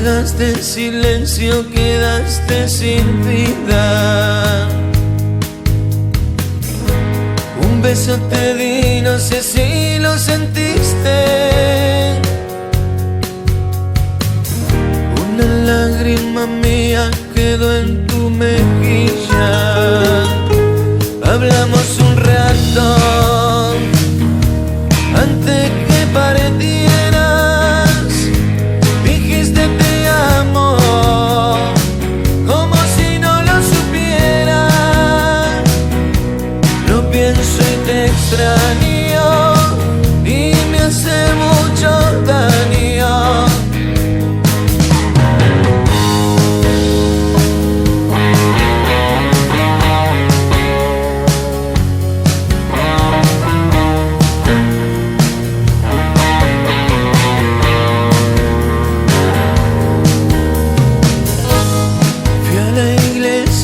Quedaste en silencio, quedaste sin vida. Un beso te di, no sé si lo sentiste. Una lágrima mía quedó en tu mejilla. Hablamos un rato antes que partieras. Dijiste te amo, como si no lo supiera. Lo pienso y te extraño y me hace mucho daño.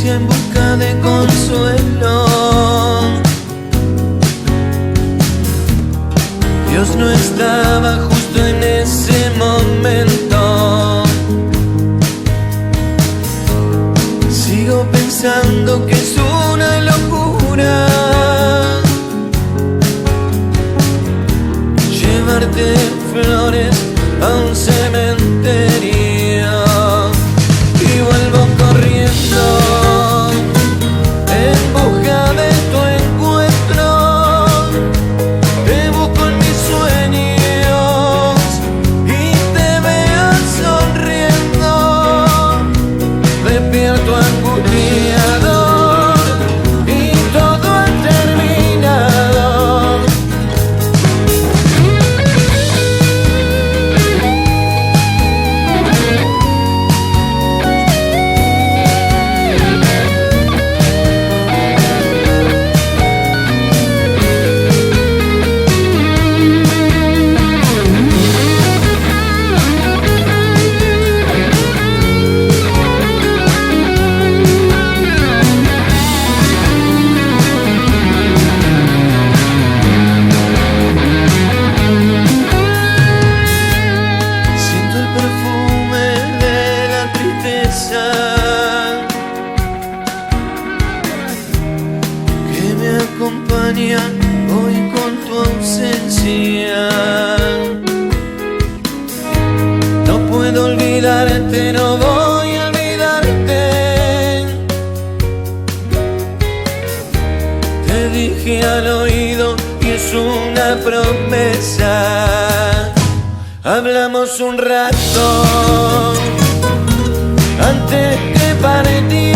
En busca de consuelo, Dios no estaba justo en ese momento. Sigo pensando que es una locura llevarte flores a un cementerio. Y vuelvo corriendo en busca de tu encuentro. Te busco en mis sueños y te veo sonriendo. Despierto angustiado y todo ha terminado. Que me acompaña hoy con tu ausencia. No puedo olvidarte, no voy a olvidarte. Te dije al oído y es una promesa. Hablamos un rato antes que partieras.